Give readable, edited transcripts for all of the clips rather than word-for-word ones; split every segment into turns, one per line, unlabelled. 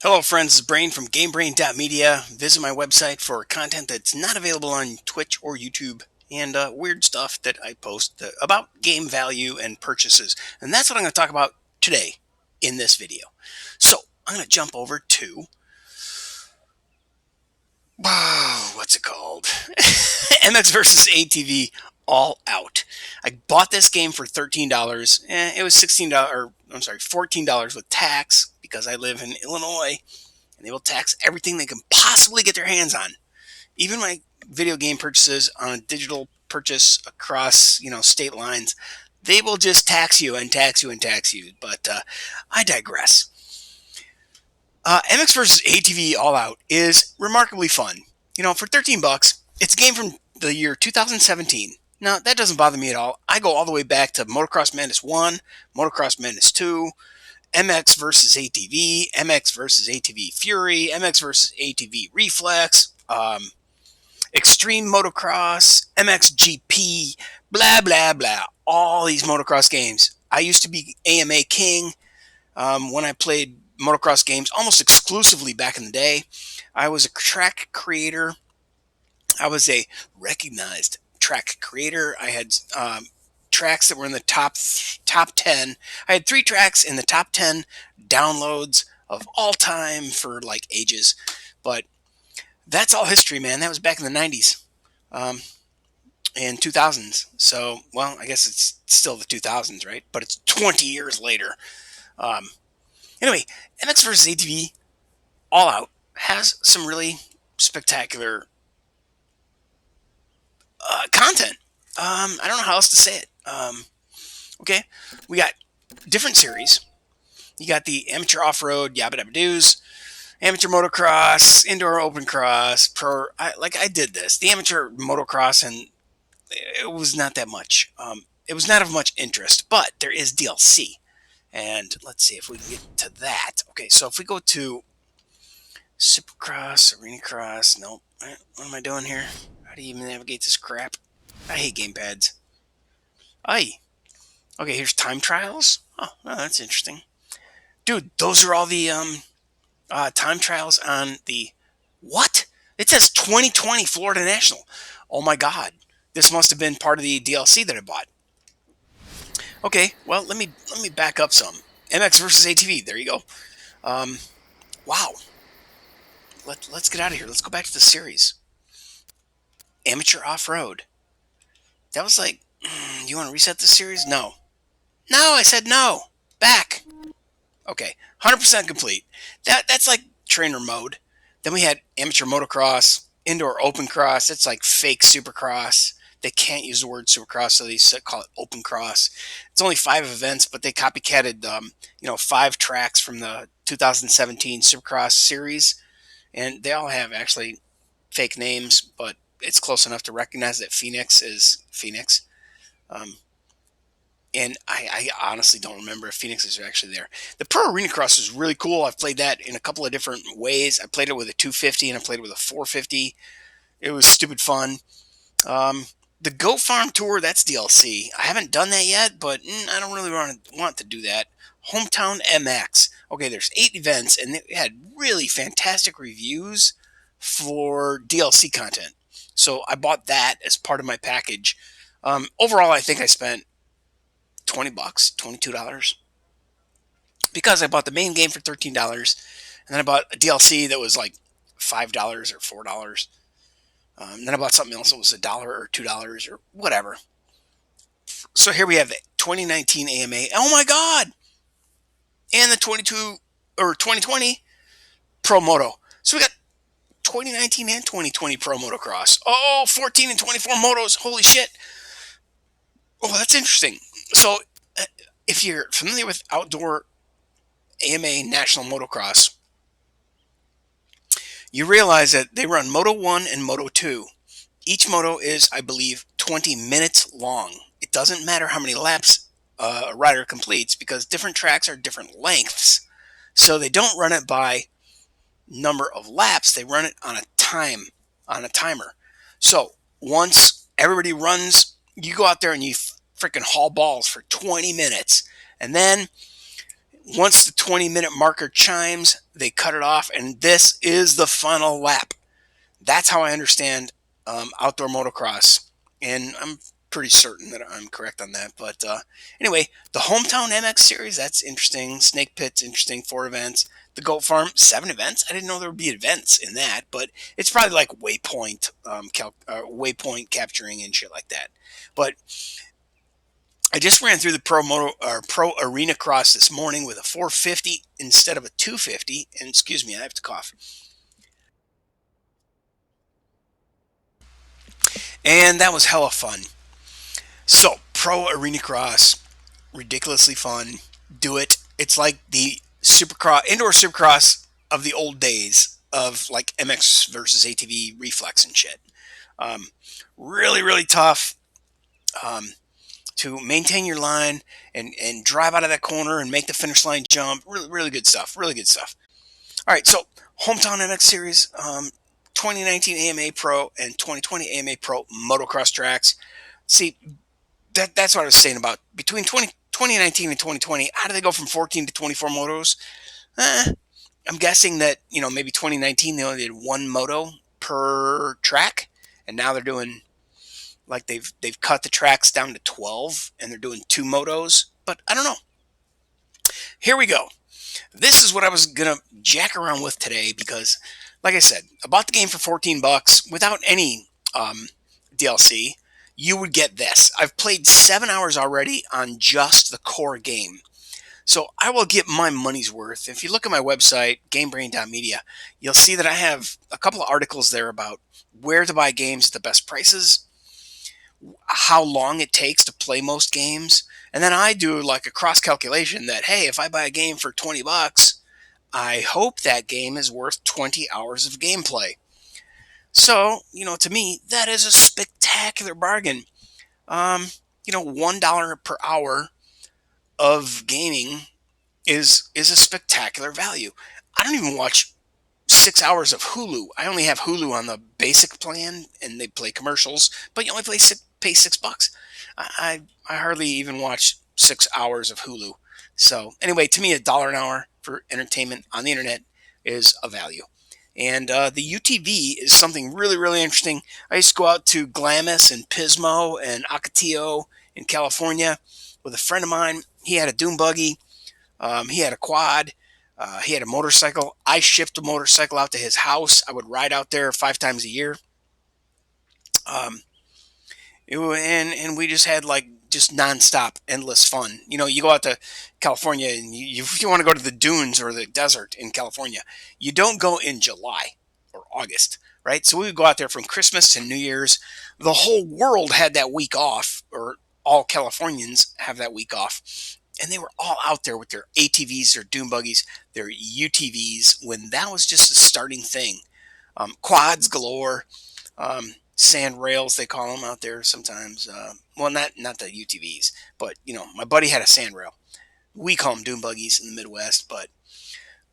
Hello, friends. This is Brain from GameBrain.media. Visit my website for content that's not available on Twitch or YouTube and weird stuff that I post about game value and purchases. And that's what I'm going to talk about today in this video. So I'm going to jump over to what's it called? MX versus ATV All Out. I bought this game for $13. It was $16. I'm sorry, $14 with tax because I live in Illinois. And they will tax everything they can possibly get their hands on. Even my video game purchases on a digital purchase across, state lines, they will just tax you and tax you and tax you. But I digress. MX vs. ATV All Out is remarkably fun. For 13 bucks, it's a game from the year 2017. Now, that doesn't bother me at all. I go all the way back to Motocross Madness 1, Motocross Madness 2, MX versus ATV, MX versus ATV Fury, MX versus ATV Reflex, Extreme Motocross, MXGP, blah, blah, blah. All these motocross games. I used to be AMA King when I played motocross games almost exclusively back in the day. I was a track creator. I was a recognized track creator. I had tracks that were in the top 10. I had 3 tracks in the top 10 downloads of all time for like ages. But that's all history, man. That was back in the 90s and 2000s. So, well, I guess it's still the 2000s, right? But it's 20 years later. Anyway, MX vs. ATV All Out has some really spectacular content. I don't know how else to say it. Okay, we got different series. You got the amateur off-road, yabba dabba doos, amateur motocross, indoor open cross, pro. I did this. The amateur motocross, and it was not that much. It was not of much interest, but there is DLC. And let's see if we can get to that. Okay, so if we go to Supercross, Arena Cross, nope. What am I doing here? How do you even navigate this crap? I hate gamepads. Aye. Okay, here's time trials. Oh, that's interesting. Dude, those are all the time trials on the... What? It says 2020 Florida National. Oh my god. This must have been part of the DLC that I bought. Okay, well, let me back up some. MX versus ATV. There you go. Wow. Let's get out of here. Let's go back to the series. Amateur off-road. That was like... you want to reset the series? No. No, I said no. Back. Okay, 100% complete. That's like trainer mode. Then we had amateur motocross, indoor open cross. That's like fake supercross. They can't use the word supercross, so they call it open cross. It's only 5 events, but they copycatted 5 tracks from the 2017 Supercross series, and they all have actually fake names, but it's close enough to recognize that Phoenix is Phoenix. And I honestly don't remember if Phoenix is actually there. The Pro Arena Cross is really cool. I've played that in a couple of different ways. I played it with a 250 and I played it with a 450. It was stupid fun. The Go Farm Tour, that's DLC. I haven't done that yet, but I don't really want to do that. Hometown MX. Okay, there's 8 events, and they had really fantastic reviews for DLC content. So I bought that as part of my package. Overall, I think I spent $20, $22, because I bought the main game for $13, and then I bought a DLC that was like $5 or $4. Then I bought something else that was $1 or $2 or whatever. So here we have the 2019 AMA. Oh my God! And the 2020 Pro Moto. So we got 2019 and 2020 Pro Motocross. Oh, 14 and 24 motos. Holy shit! Oh, that's interesting. So, if you're familiar with outdoor AMA National Motocross, you realize that they run Moto 1 and Moto 2. Each moto is, I believe, 20 minutes long. It doesn't matter how many laps a rider completes because different tracks are different lengths. So they don't run it by number of laps. They run it on a timer. So once everybody runs, you go out there and you freaking haul balls for 20 minutes. And then Once the 20-minute marker chimes, they cut it off, and this is the final lap. That's how I understand outdoor motocross, and I'm pretty certain that I'm correct on that. But anyway, the Hometown MX Series, that's interesting. Snake Pit's interesting, 4 events. The Goat Farm, 7 events. I didn't know there would be events in that, but it's probably like waypoint capturing and shit like that. But I just ran through the Pro Arena Cross this morning with a 450 instead of a 250. And excuse me, I have to cough. And that was hella fun. So, Pro Arena Cross, ridiculously fun. Do it. It's like the Supercross, indoor Supercross of the old days of like MX versus ATV reflex and shit. Um, really, really tough to maintain your line and drive out of that corner and make the finish line jump. Really, really good stuff. Really good stuff. All right, so Hometown MX Series, 2019 AMA Pro and 2020 AMA Pro motocross tracks. See, that's what I was saying about between 2019 and 2020. How do they go from 14 to 24 motos? I'm guessing that maybe 2019 they only did one moto per track, and now they're doing like they've cut the tracks down to 12, and they're doing two motos. But I don't know. Here we go. This is what I was gonna jack around with today because, like I said, I bought the game for $14 without any DLC. You would get this. I've played 7 hours already on just the core game. So I will get my money's worth. If you look at my website, GameBrain.media, you'll see that I have a couple of articles there about where to buy games at the best prices, how long it takes to play most games, and then I do like a cross calculation that, hey, if I buy a game for $20, I hope that game is worth 20 hours of gameplay. So, to me, that is a spectacular bargain. Um, $1 per hour of gaming is a spectacular value. I don't even watch 6 hours of Hulu. I only have Hulu on the basic plan, and they play commercials, but you only pay $6. I hardly even watch 6 hours of Hulu. So anyway, to me, $1 an hour for entertainment on the internet is a value. And the UTV is something really, really interesting. I used to go out to Glamis and Pismo and Ocotillo in California with a friend of mine. He had a dune buggy. He had a quad. He had a motorcycle. I shipped a motorcycle out to his house. I would ride out there 5 times a year. Um, and we just had like just nonstop, endless fun. You go out to California and you want to go to the dunes or the desert in California. You don't go in July or August, right? So we would go out there from Christmas to New Year's. The whole world had that week off, or all Californians have that week off. And they were all out there with their ATVs, their dune buggies, their UTVs when that was just a starting thing. Quads galore, sand rails they call them out there sometimes. Well, not the UTVs, but my buddy had a sand rail. We call them dune buggies in the Midwest, but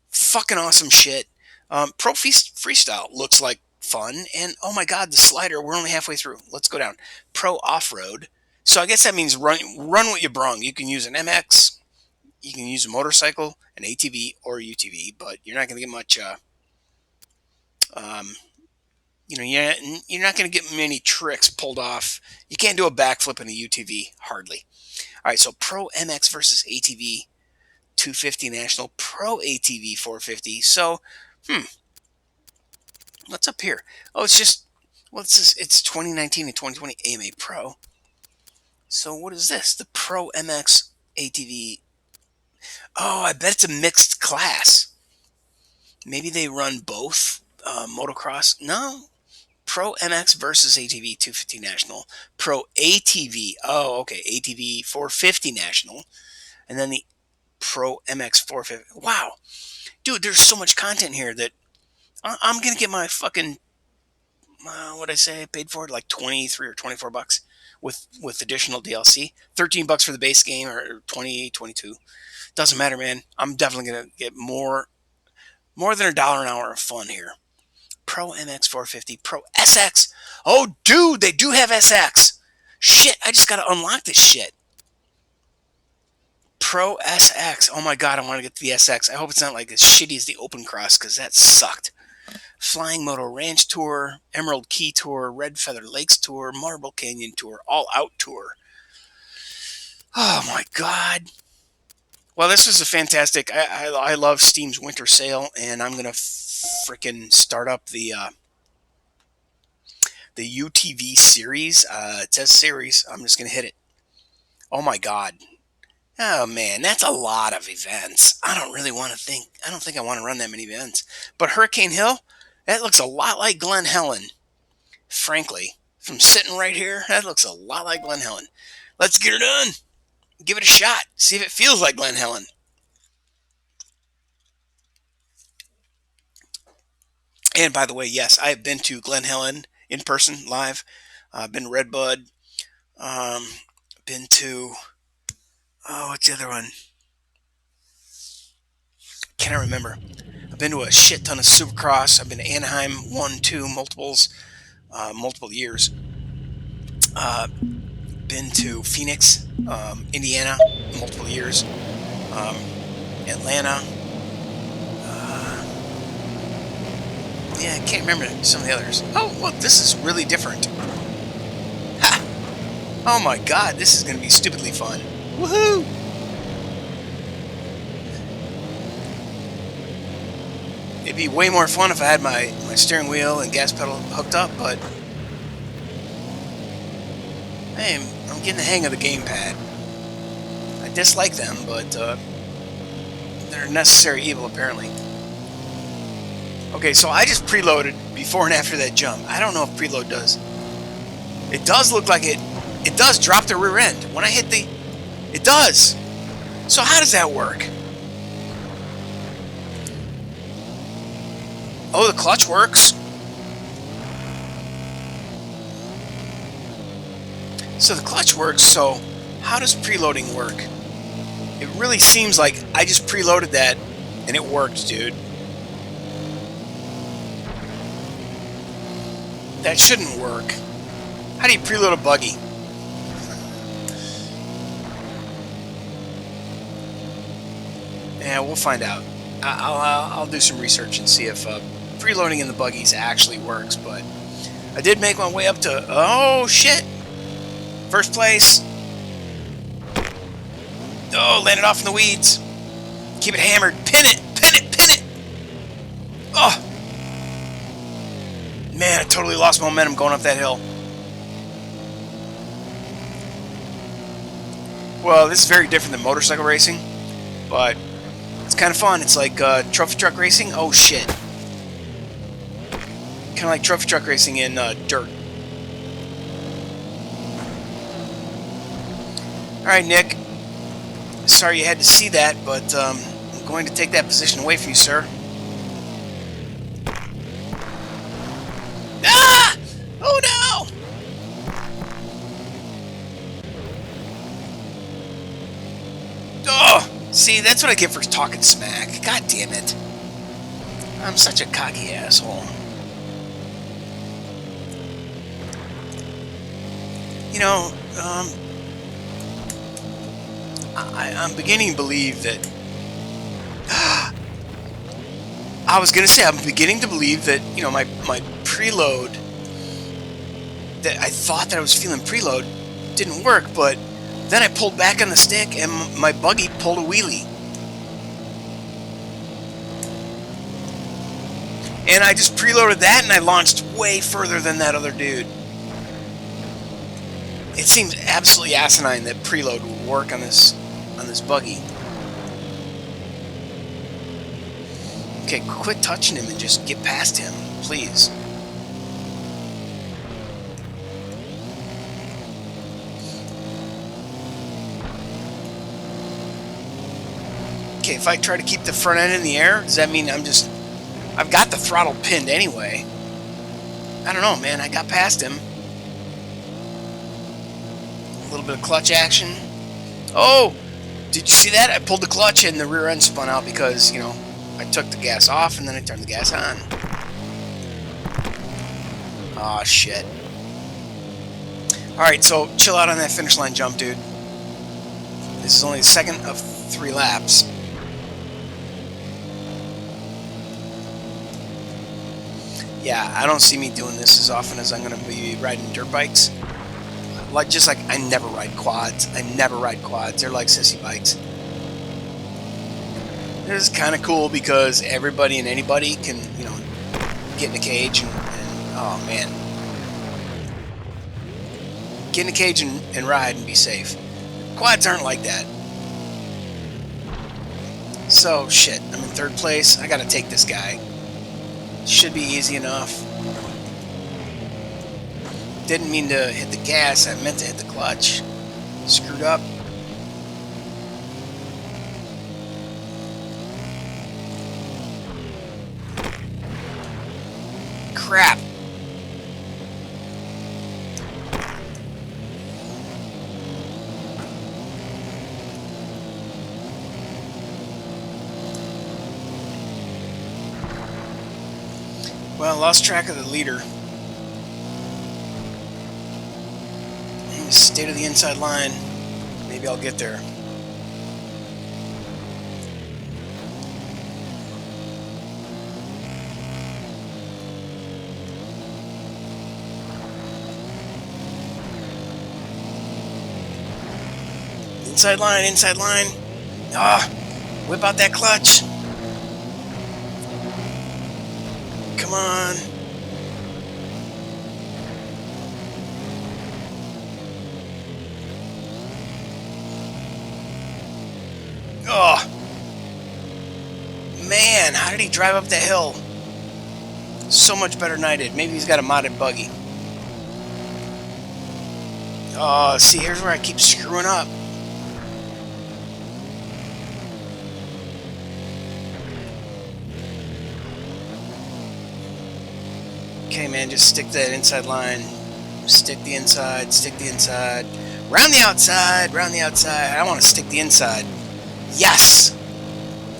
fucking awesome shit. Freestyle looks like fun, and oh my god, the slider. We're only halfway through. Let's go down. Pro off road. So I guess that means run what you brung. You can use an MX, you can use a motorcycle, an ATV, or a UTV, but you're not going to get much. Um, you're not going to get many tricks pulled off. You can't do a backflip in a UTV, hardly. All right, so Pro MX versus ATV 250 National, Pro ATV 450. So, what's up here? Oh, it's just, what's this? It's 2019 and 2020 AMA Pro. So what is this? The Pro MX ATV. Oh, I bet it's a mixed class. Maybe they run both motocross. No, Pro MX versus ATV 250 National. Pro ATV. Oh, okay. ATV 450 National. And then the Pro MX 450. Wow. Dude, there's so much content here that I'm going to get my fucking, what I say, I paid for it like 23 or $24 with additional DLC. $13 for the base game, or 20, 22. Doesn't matter, man. I'm definitely going to get more than $1 an hour of fun here. Pro MX 450, Pro SX. Oh, dude, they do have SX. Shit, I just got to unlock this shit. Pro SX. Oh my god, I want to get to the SX. I hope it's not like as shitty as the Open Cross, because that sucked. Flying Moto Ranch Tour, Emerald Key Tour, Red Feather Lakes Tour, Marble Canyon Tour, All Out Tour. Oh my god. Well, this was a fantastic. I love Steam's Winter Sale, and I'm gonna freaking start up the UTV series. It says series. I'm just gonna hit it. Oh my god. Oh man, that's a lot of events. I don't really want to think. I don't think I want to run that many events. But Hurricane Hill, that looks a lot like Glen Helen. Frankly, from sitting right here, that looks a lot like Glen Helen. Let's get her done. Give it a shot. See if it feels like Glen Helen. And by the way, yes, I have been to Glen Helen in person, live. I've been to Redbud. Been to, oh, what's the other one? Can't remember. I've been to a shit ton of Supercross. I've been to Anaheim, 1, 2, multiple years. Been to Phoenix, Indiana, multiple years. Atlanta. Yeah, I can't remember some of the others. Oh, look, this is really different. Ha! Oh my god, this is going to be stupidly fun. Woohoo! It'd be way more fun if I had my steering wheel and gas pedal hooked up, but hey, I'm getting the hang of the gamepad. I dislike them, but they're a necessary evil, apparently. Okay, so I just preloaded before and after that jump. I don't know if preload does. It does look like it does drop the rear end. When I hit the... It does! So how does that work? Oh, the clutch works. So the clutch works, so how does preloading work? It really seems like I just preloaded that and it worked, dude. That shouldn't work. How do you preload a buggy? Yeah, we'll find out. I'll do some research and see if preloading in the buggies actually works, but I did make my way up to... Oh, shit! First place. Oh, landed off in the weeds. Keep it hammered. Pin it! Pin it! Pin it! Oh! Man, I totally lost momentum going up that hill. Well, this is very different than motorcycle racing, but it's kind of fun. It's like trophy truck racing. Oh, shit. Kind of like trophy truck racing in dirt. Alright, Nick. Sorry you had to see that, but I'm going to take that position away from you, sir. Ah! Oh, no! Oh! See, that's what I get for talking smack. God damn it. I'm such a cocky asshole. You know, I'm beginning to believe that... I was going to say, I'm beginning to believe that, you know, my preload, that I thought that I was feeling preload, didn't work, but then I pulled back on the stick and my buggy pulled a wheelie. And I just preloaded that and I launched way further than that other dude. It seems absolutely asinine that preload would work on this buggy. Okay, quit touching him and just get past him, please. Okay, if I try to keep the front end in the air, does that mean I've got the throttle pinned anyway? I don't know, man. I got past him. A little bit of clutch action. Oh! Did you see that? I pulled the clutch and the rear end spun out because, you know, I took the gas off and then I turned the gas on. Aw, shit. Alright, so chill out on that finish line jump, dude. This is only the second of 3 laps. Yeah, I don't see me doing this as often as I'm going to be riding dirt bikes. Just like I never ride quads. I never ride quads. They're like sissy bikes. This is kind of cool because everybody and anybody can, get in a cage and oh man. Get in a cage and ride and be safe. Quads aren't like that. So, shit, I'm in 3rd place. I gotta take this guy. Should be easy enough. Didn't mean to hit the gas. I meant to hit the clutch. Screwed up. Crap. Well, lost track of the leader. Stay to the inside line. Maybe I'll get there. Inside line, inside line. Ah, whip out that clutch. Come on. Oh. Man, how did he drive up that hill? So much better than I did. Maybe he's got a modded buggy. Oh, see, here's where I keep screwing up. Okay, man, just stick that inside line. Stick the inside, stick the inside. Round the outside, round the outside. I want to stick the inside. Yes!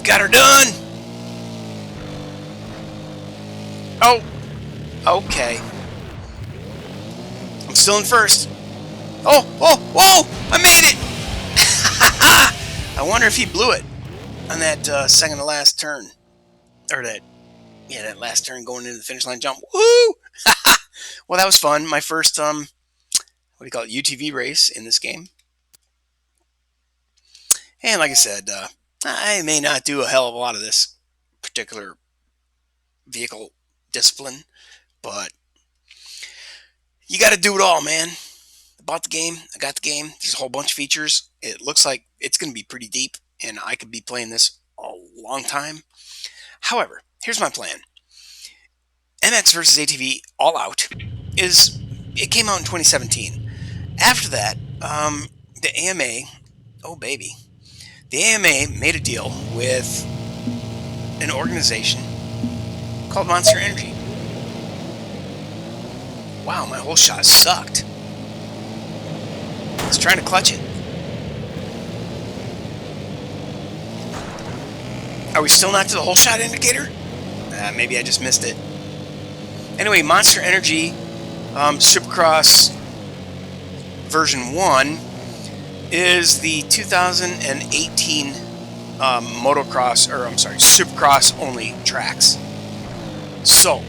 Got her done! Oh! Okay. I'm still in 1st. Oh! Oh! Whoa! I made it! I wonder if he blew it on that second to last turn. Or that last turn going into the finish line jump. Woo! Well, that was fun. My first, what do you call it, UTV race in this game. And like I said, I may not do a hell of a lot of this particular vehicle discipline, but you got to do it all, man. I bought the game. I got the game. There's a whole bunch of features. It looks like it's going to be pretty deep, and I could be playing this a long time. However, here's my plan. MX versus ATV All Out it came out in 2017. After that, the AMA, oh baby, the AMA made a deal with an organization called Monster Energy. Wow, my whole shot sucked. I was trying to clutch it. Are we still not to the whole shot indicator? Maybe I just missed it. Anyway, Monster Energy Supercross version 1 is the 2018 Supercross only tracks. So,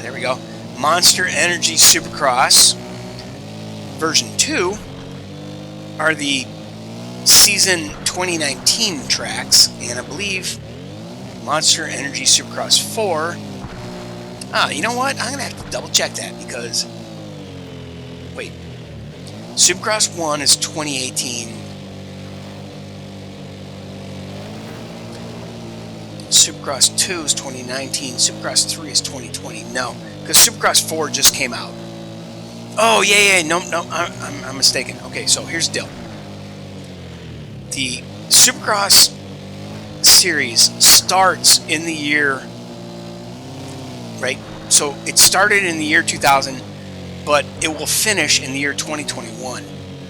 there we go. Monster Energy Supercross version 2 are the season 2019 tracks, and I believe Monster Energy Supercross 4. You know what? I'm gonna have to double check that because wait, Supercross 1 is 2018. Supercross 2 is 2019. Supercross 3 is 2020. No, because Supercross 4 just came out. Oh yeah. No, I'm mistaken. Okay, so here's the deal. The Supercross series starts in the year, right? So it started in the year 2000, but it will finish in the year 2021.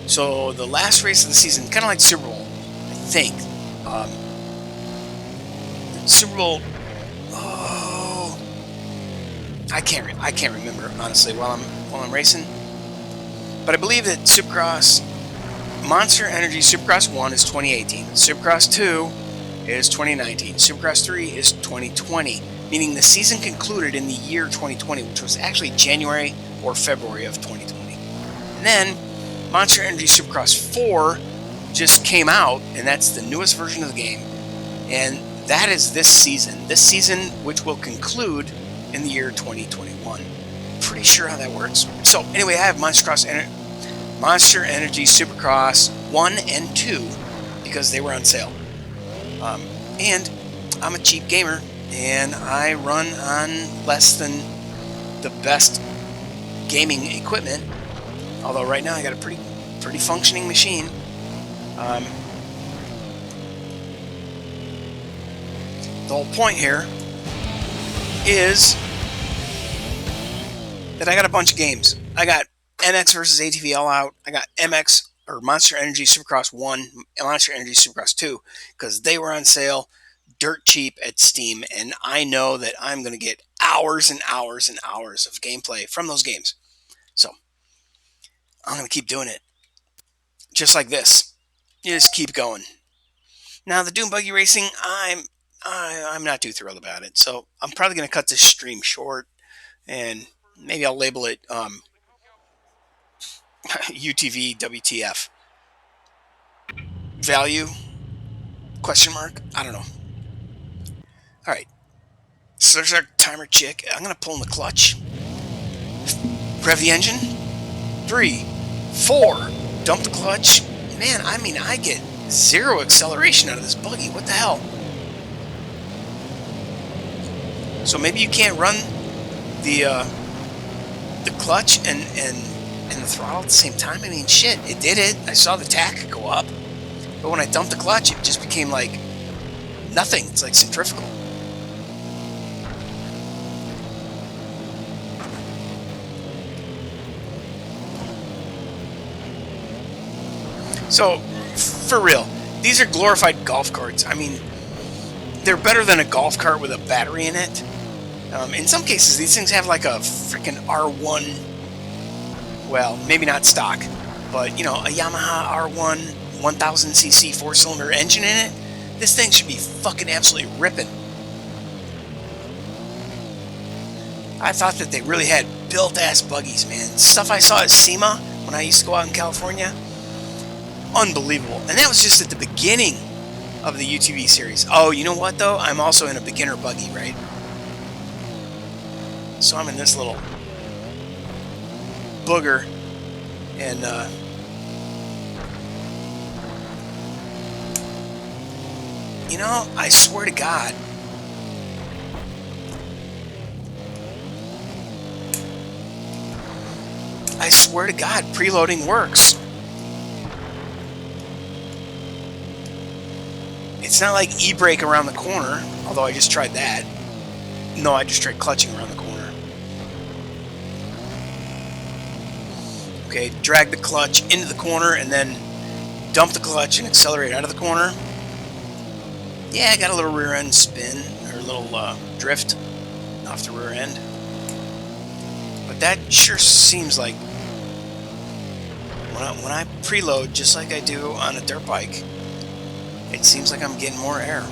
So the last race of the season, kind of like Super Bowl, I think. Super Bowl. Oh, I can't remember honestly while I'm racing. But I believe that Supercross, Monster Energy Supercross 1 is 2018. Supercross 2 is 2019. Supercross 3 is 2020, meaning the season concluded in the year 2020, which was actually January or February of 2020. And then Monster Energy Supercross 4 just came out, and that's the newest version of the game. And that is this season. This season, which will conclude in the year 2021. Pretty sure how that works. So anyway, I have Monster Energy Supercross 1 and 2 because they were on sale. And I'm a cheap gamer, and I run on less than the best gaming equipment. Although right now I got a pretty functioning machine. The whole point here is that I got a bunch of games. I got MX versus ATV All Out. I got MX or Monster Energy Supercross 1, Monster Energy Supercross 2, because they were on sale dirt cheap at Steam, and I know that I'm going to get hours and hours and hours of gameplay from those games. So I'm going to keep doing it. Just like this. You just keep going. Now the Doom Buggy Racing, I'm not too thrilled about it. So I'm probably going to cut this stream short, and maybe I'll label it UTV WTF. Value? Question mark? I don't know. All right. So there's our timer chick. I'm going to pull in the clutch. Rev the engine. 3, 4. Dump the clutch. Man, I get zero acceleration out of this buggy. What the hell? So maybe you can't run the clutch and the throttle at the same time. I mean, shit, it did it. I saw the tach go up. But when I dumped the clutch, it just became like nothing. It's like centrifugal. So, for real, these are glorified golf carts. I mean, they're better than a golf cart with a battery in it. In some cases, these things have like a freaking R1, well, maybe not stock, but, you know, a Yamaha R1 1000cc 4-cylinder engine in it. This thing should be fucking absolutely ripping. I thought that they really had built-ass buggies, man. Stuff I saw at SEMA when I used to go out in California. Unbelievable. And that was just at the beginning of the UTV series. Oh, you know what, though? I'm also in a beginner buggy, right? So I'm in this little booger. And, you know, I swear to God, preloading works. It's not like e-brake around the corner, although I just tried that. No, I just tried clutching around the corner. Okay, drag the clutch into the corner and then dump the clutch and accelerate out of the corner. Yeah, I got a little rear end spin, or a little drift off the rear end. But that sure seems like when I preload, just like I do on a dirt bike, it seems like I'm getting more air.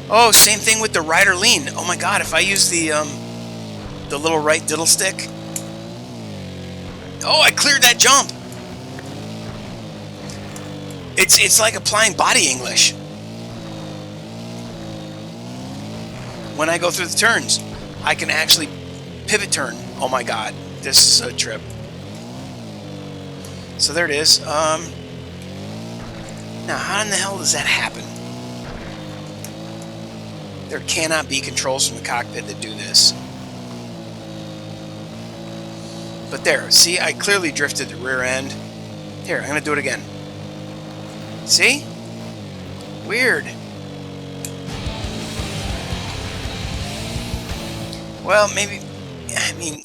Oh, same thing with the rider lean. Oh my God, if I use the little right diddle stick. Oh, I cleared that jump. It's like applying body English. When I go through the turns, I can actually pivot turn. Oh my God, this is a trip. So there it is. Now, how in the hell does that happen? There cannot be controls from the cockpit that do this. But there, see, I clearly drifted the rear end. Here, I'm going to do it again. See? Weird. Well, maybe, I mean,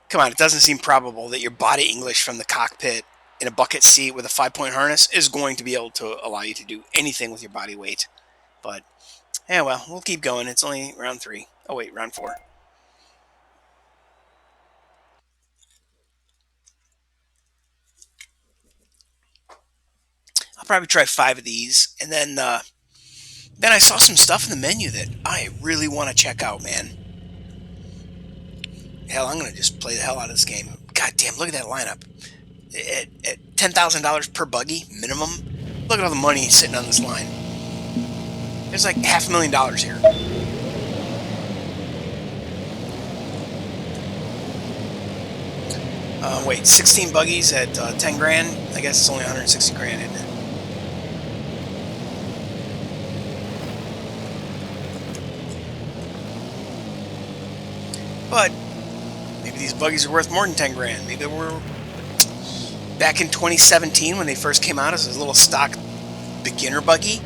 come on, it doesn't seem probable that your body English from the cockpit in a bucket seat with a 5-point harness is going to be able to allow you to do anything with your body weight. But, yeah, well, we'll keep going. It's only round 3. Oh, wait, round 4. I'll probably try 5 of these, and then I saw some stuff in the menu that I really want to check out, man. Hell, I'm gonna just play the hell out of this game. God damn, look at that lineup. At $10,000 per buggy minimum. Look at all the money sitting on this line. There's like $500,000 here. Wait, 16 buggies at 10 grand? I guess it's only 160 grand, isn't it? But maybe these buggies are worth more than 10 grand. Maybe they were back in 2017 when they first came out as a little stock beginner buggy.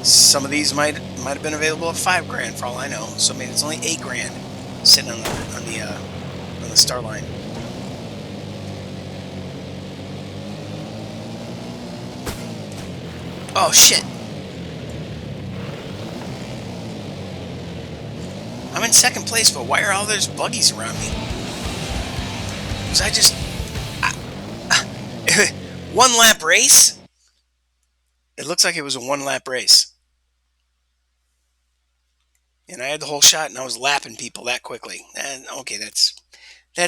Some of these might have been available at 5 grand for all I know. So maybe it's only 8 grand sitting on the star line. Oh shit! I'm in second place, but why are all those buggies around me? Was I just one lap race? It looks like it was a 1 lap race, and I had the whole shot, and I was lapping people that quickly. And okay, that's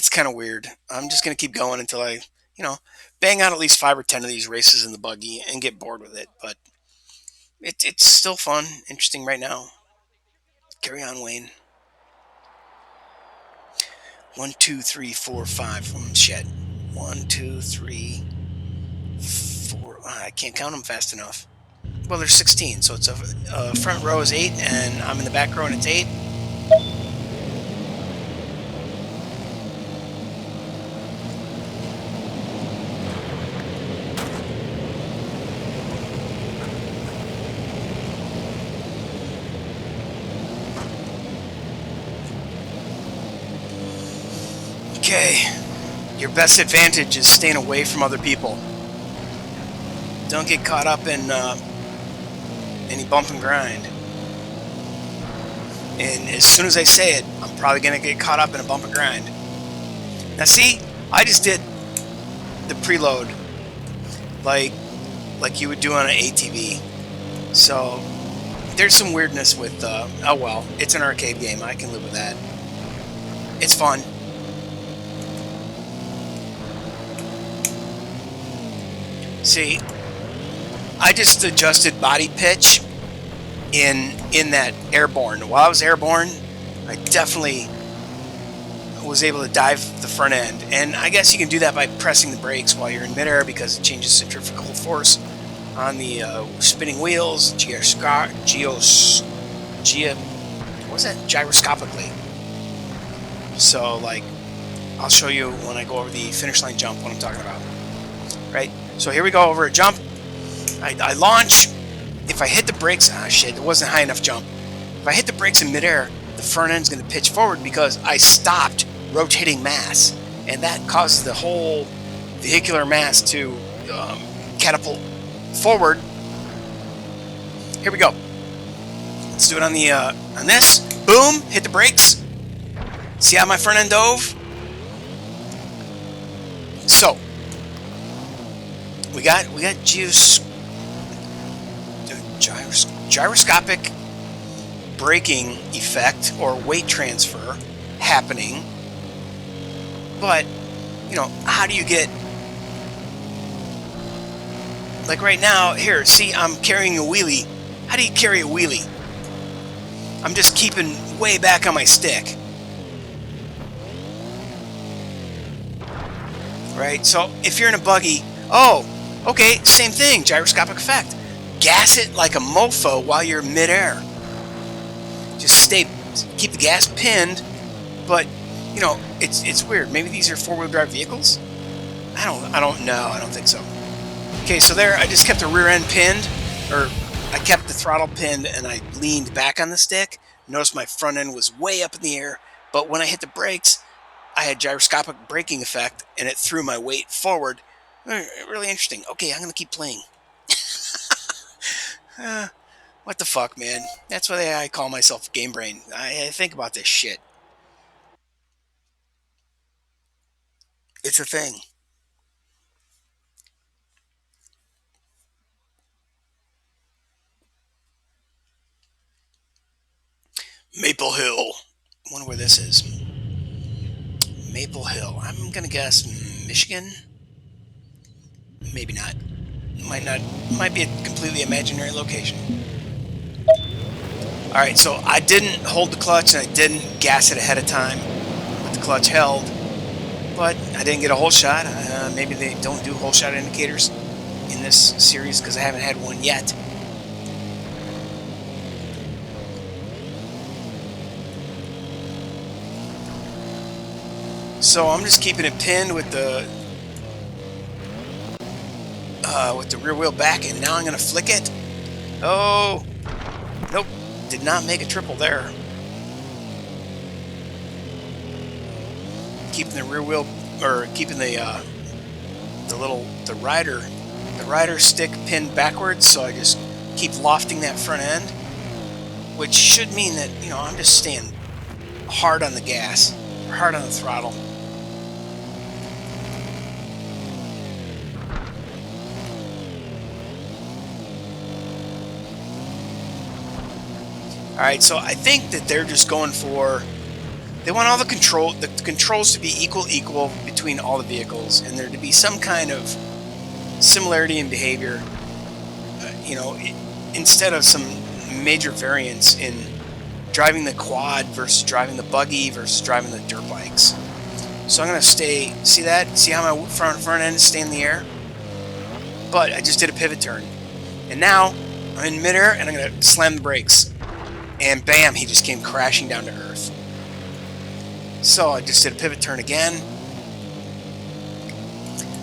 kind of weird. I'm just gonna keep going until I, you know, bang out at least 5 or 10 of these races in the buggy and get bored with it. But it's still fun, interesting right now. Carry on, Wayne. 1, 2, 3, 4, 5. Shit. 1, 2, 3, 4. I can't count them fast enough. Well, there's 16, so it's a front row is 8, and I'm in the back row and it's 8. Okay, your best advantage is staying away from other people. Don't get caught up in any bump and grind. And as soon as I say it, I'm probably going to get caught up in a bump and grind. Now see, I just did the preload like you would do on an ATV. So there's some weirdness with, oh well, it's an arcade game. I can live with that. It's fun. See, I just adjusted body pitch in that airborne. While I was airborne, I definitely was able to dive the front end. And I guess you can do that by pressing the brakes while you're in midair because it changes centrifugal force on the spinning wheels, gyroscopically. So, like, I'll show you when I go over the finish line jump what I'm talking about. Right? So here we go over a jump. I launch. If I hit the brakes, shit, it wasn't high enough jump. If I hit the brakes in midair, the front end's going to pitch forward because I stopped rotating mass, and that causes the whole vehicular mass to catapult forward. Here we go. Let's do it on the on this. Boom! Hit the brakes. See how my front end dove? So we got gyroscopic braking effect or weight transfer happening, but you know, how do you get, like right now here, see, I'm carrying a wheelie. How do you carry a wheelie? I'm just keeping way back on my stick, right? So if you're in a buggy, oh, okay, same thing, gyroscopic effect. Gas it like a mofo while you're midair. Just keep the gas pinned, but you know, it's weird. Maybe these are four-wheel drive vehicles. I don't know. I don't think so. Okay, so there, I just kept the rear end pinned, or I kept the throttle pinned, and I leaned back on the stick. Notice my front end was way up in the air, but when I hit the brakes, I had gyroscopic braking effect, and it threw my weight forward. Really interesting. Okay, I'm gonna keep playing. What the fuck, man? That's why I call myself Game Brain. I think about this shit. It's a thing. Maple Hill. I wonder where this is. Maple Hill. I'm gonna guess Michigan. Maybe not. Might not. Might be a completely imaginary location. All right, so I didn't hold the clutch and I didn't gas it ahead of time, but the clutch held. But I didn't get a whole shot. Maybe they don't do whole shot indicators in this series because I haven't had one yet. So I'm just keeping it pinned with the rear wheel back, and now I'm going to flick it. Oh, nope, did not make a triple there. Keeping the rear wheel, or keeping the rider stick pinned backwards, so I just keep lofting that front end, which should mean that, you know, I'm just staying hard on the gas, hard on the throttle. All right, so I think that they're just going for, they want all the controls to be equal between all the vehicles, and there to be some kind of similarity in behavior. You know, instead of some major variance in driving the quad versus driving the buggy versus driving the dirt bikes. So I'm gonna stay. See that? See how my front end is staying in the air? But I just did a pivot turn, and now I'm in midair, and I'm gonna slam the brakes. And bam, he just came crashing down to earth. So I just did a pivot turn again.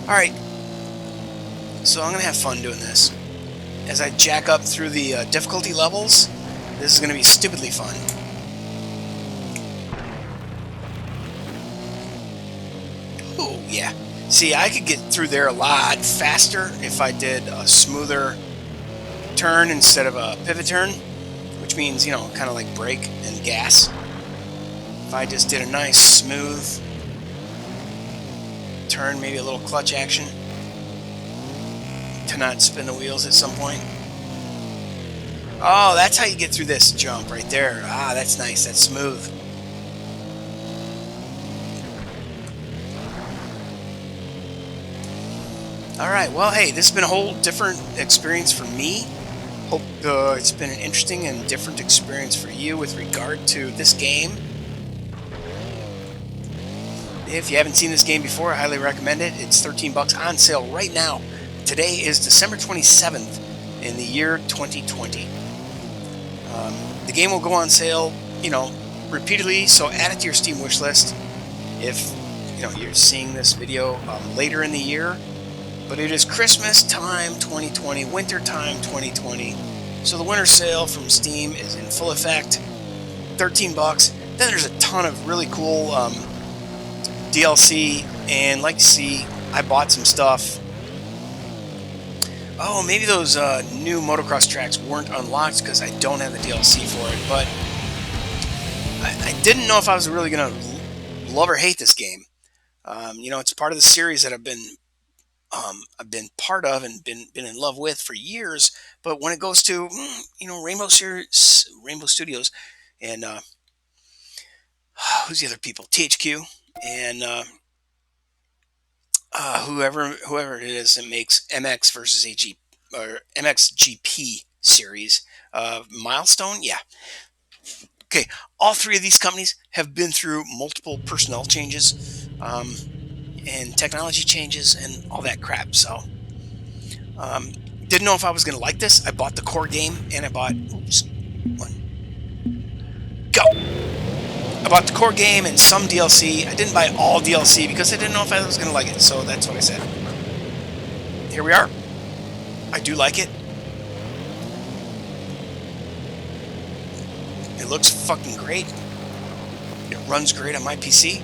Alright, so I'm going to have fun doing this. As I jack up through the difficulty levels, this is going to be stupidly fun. Oh, yeah. See, I could get through there a lot faster if I did a smoother turn instead of a pivot turn, which means, you know, kind of like brake and gas. If I just did a nice smooth turn, maybe a little clutch action to not spin the wheels at some point. Oh, that's how you get through this jump right there. Ah, that's nice. That's smooth. All right. Well, hey, this has been a whole different experience for me. Hope it's been an interesting and different experience for you with regard to this game. If you haven't seen this game before, I highly recommend it. It's $13 on sale right now. Today is December 27th in the year 2020. The game will go on sale, you know, repeatedly, so add it to your Steam wish list if, you know, you're seeing this video later in the year. But it is Christmas time 2020, winter time 2020. So the winter sale from Steam is in full effect. $13. Then there's a ton of really cool DLC, and like you see, I bought some stuff. Oh, maybe those new motocross tracks weren't unlocked because I don't have the DLC for it, but I didn't know if I was really gonna love or hate this game. You know, it's part of the series that I've been part of and been in love with for years. But when it goes to you know, Rainbow Studios, and who's the other people? THQ and whoever it is that makes MX versus AG or MXGP series, Milestone, yeah. Okay, all three of these companies have been through multiple personnel changes, and technology changes and all that crap. So, didn't know if I was going to like this. I bought the core game, and I bought, oops, one, go. I bought the core game and some DLC. I didn't buy all DLC because I didn't know if I was going to like it. So that's what I said. Here we are. I do like it. It looks fucking great. It runs great on my PC.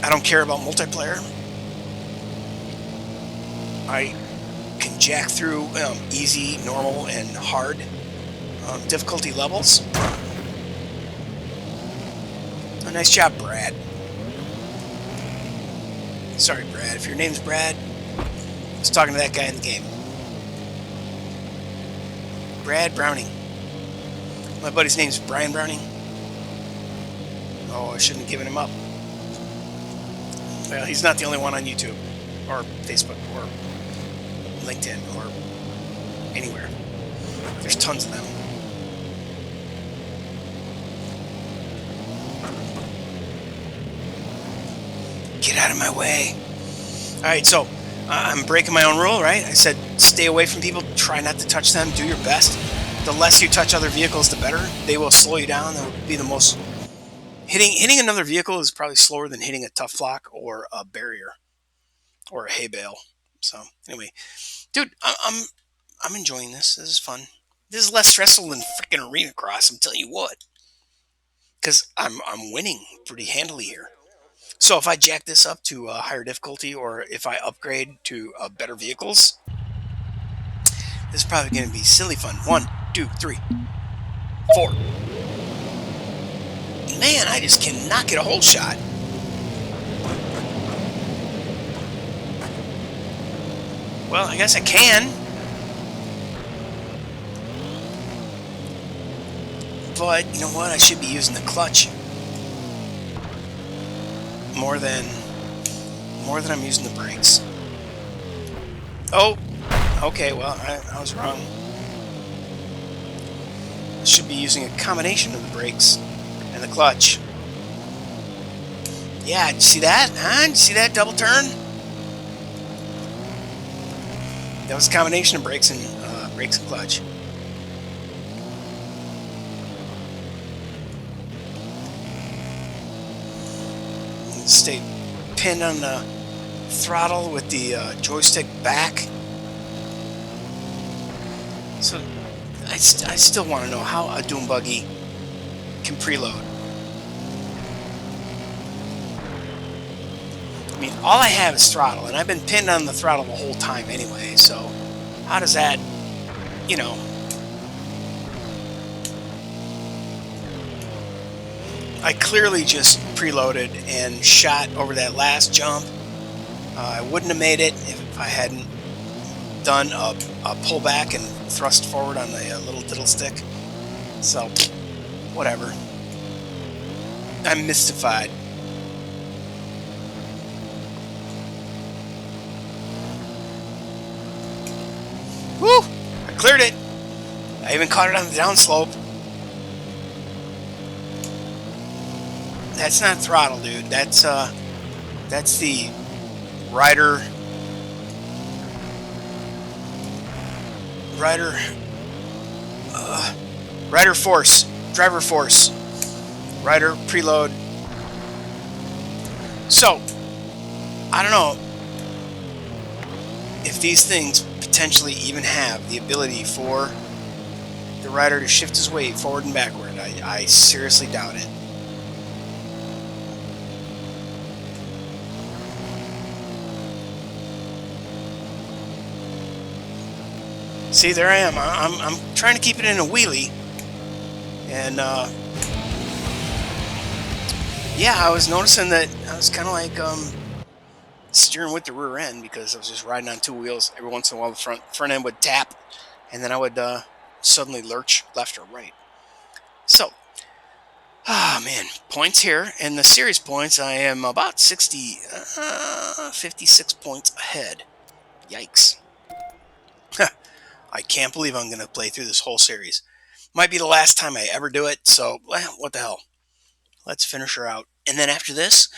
I don't care about multiplayer. I can jack through easy, normal, and hard difficulty levels. Oh, nice job, Brad. Sorry, Brad. If your name's Brad, I was talking to that guy in the game. Brad Browning. My buddy's name's Brian Browning. Oh, I shouldn't have given him up. Well, he's not the only one on YouTube, or Facebook, or LinkedIn, or anywhere. There's tons of them. Get out of my way. Alright, so I'm breaking my own rule, right? I said stay away from people, try not to touch them, do your best. The less you touch other vehicles, the better. They will slow you down. That would be the most... Hitting another vehicle is probably slower than hitting a tough block or a barrier or a hay bale. So anyway, dude, I'm enjoying this. This is fun. This is less stressful than freaking Arena Cross. I'm telling you what, because I'm winning pretty handily here. So if I jack this up to a higher difficulty, or if I upgrade to better vehicles, this is probably going to be silly fun. 1, 2, 3, 4. Man, I just cannot get a whole shot. Well, I guess I can. But, you know what? I should be using the clutch. More than I'm using the brakes. Oh! Okay, well, I was wrong. I should be using a combination of the brakes and the clutch. Yeah, did you see that? Huh? Did you see that double turn? That was a combination of brakes and clutch. Stay pinned on the throttle with the joystick back. So I still want to know how a Doom Buggy can preload. I mean, all I have is throttle, and I've been pinned on the throttle the whole time anyway, so how does that, you know... I clearly just preloaded and shot over that last jump. I wouldn't have made it if I hadn't done a pullback and thrust forward on the little diddle stick. So, whatever. I'm mystified. Woo! I cleared it. I even caught it on the downslope. That's not throttle, dude. That's the rider force, driver force, rider preload. So, I don't know if these things potentially even have the ability for the rider to shift his weight forward and backward. I seriously doubt it. See, there I am. I'm trying to keep it in a wheelie, and yeah, I was noticing that I was kind of like steering with the rear end because I was just riding on two wheels. Every once in a while, the front end would tap, and then I would suddenly lurch left or right. So, man, points here. In the series points, I am about 56 points ahead. Yikes. I can't believe I'm going to play through this whole series. Might be the last time I ever do it, so what the hell. Let's finish her out. And then after this,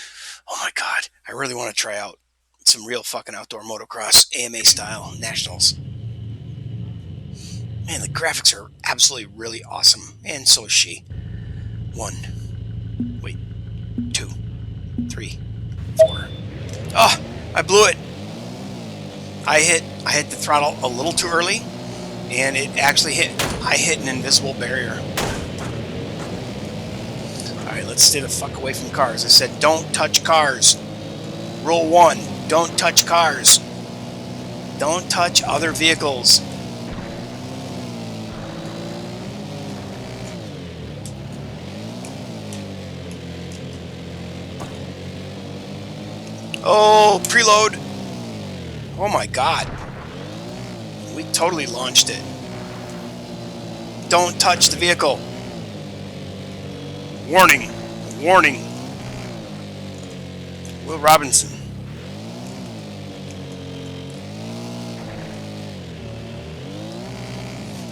oh my god, I really want to try out some real fucking outdoor motocross, AMA style, nationals. Man, the graphics are absolutely really awesome, and so is she. 2, 3, 4. Oh, I blew it. I hit the throttle a little too early, and it actually I hit an invisible barrier. Alright, let's stay the fuck away from cars. I said don't touch cars. Rule 1, don't touch cars. Don't touch other vehicles. Oh, preload. Oh my god. We totally launched it. Don't touch the vehicle. Warning. Warning. Will Robinson.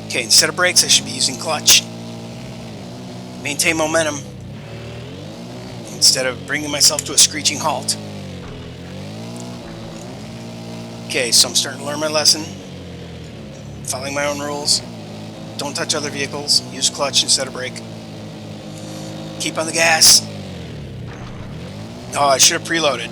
Okay, instead of brakes, I should be using clutch. Maintain momentum instead of bringing myself to a screeching halt. Okay, so I'm starting to learn my lesson. Following my own rules. Don't touch other vehicles. Use clutch instead of brake. Keep on the gas. Oh, I should have preloaded.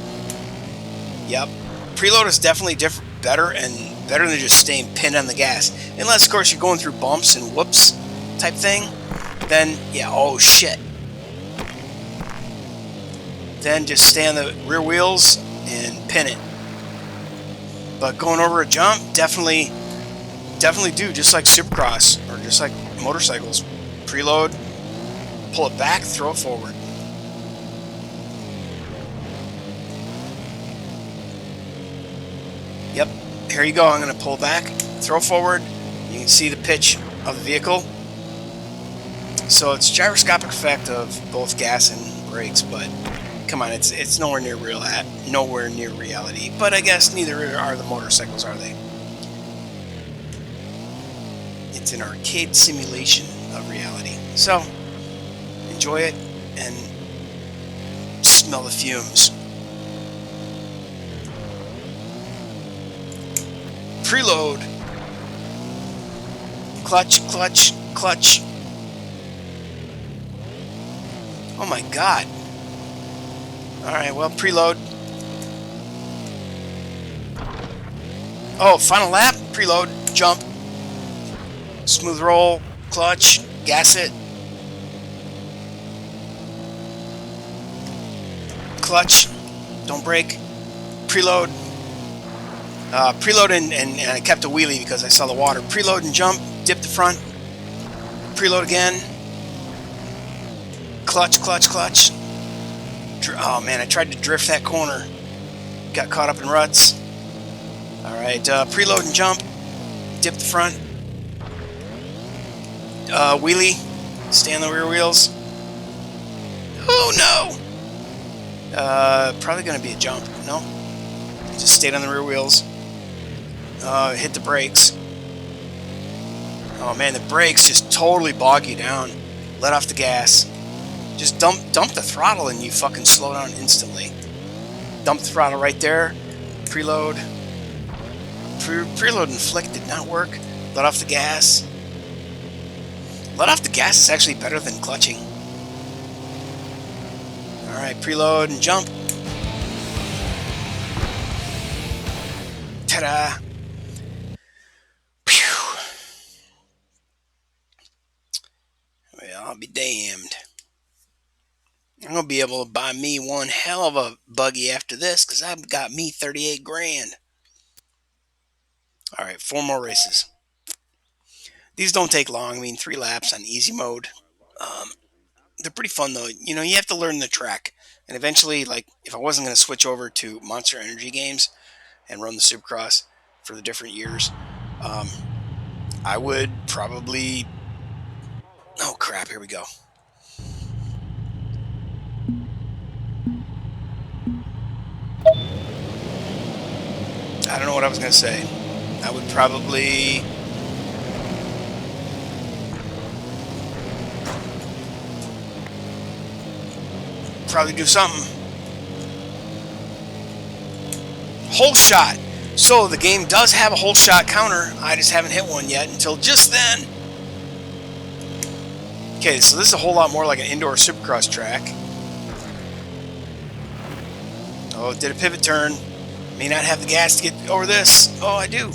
Yep. Preload is definitely better than just staying pinned on the gas. Unless, of course, you're going through bumps and whoops type thing. Then, yeah, oh shit. Then just stay on the rear wheels and pin it. But going over a jump, definitely do just like Supercross or just like motorcycles. Preload, pull it back, throw it forward. Yep, here you go. I'm going to pull back, throw forward. You can see the pitch of the vehicle. So it's gyroscopic effect of both gas and brakes, but come on, it's nowhere near reality. But I guess neither are the motorcycles, are they? It's an arcade simulation of reality. So enjoy it and smell the fumes. Preload. Clutch, clutch, clutch. Oh my god. Alright, well, preload. Oh, final lap, preload, jump. Smooth roll, clutch, gas it. Clutch, don't brake. Preload. Preload and I kept a wheelie because I saw the water. Preload and jump, dip the front. Preload again. Clutch, clutch, clutch. Oh man, I tried to drift that corner. Got caught up in ruts. Alright, preload and jump. Dip the front. Wheelie. Stay on the rear wheels. Oh no! Probably gonna be a jump. No? Just stayed on the rear wheels. Hit the brakes. Oh man, the brakes just totally bog you down. Let off the gas. Just dump the throttle and you fucking slow down instantly. Dump the throttle right there. Preload. Preload and flick did not work. Let off the gas. Let off the gas is actually better than clutching. Alright, preload and jump. Ta-da! Phew. Well, I'll be damned. I'm going to be able to buy me one hell of a buggy after this because I've got me 38 grand. Alright, 4 more races. These don't take long. I mean, 3 laps on easy mode. They're pretty fun, though. You know, you have to learn the track. And eventually, like, if I wasn't going to switch over to Monster Energy games and run the Supercross for the different years, I would probably... Oh, crap. Here we go. I don't know what I was going to say. I would probably... do something. Hole shot. So the game does have a hole shot counter. I just haven't hit one yet until just then. Okay, so this is a whole lot more like an indoor Supercross track. Oh, did a pivot turn. May not have the gas to get over this. Oh, I do.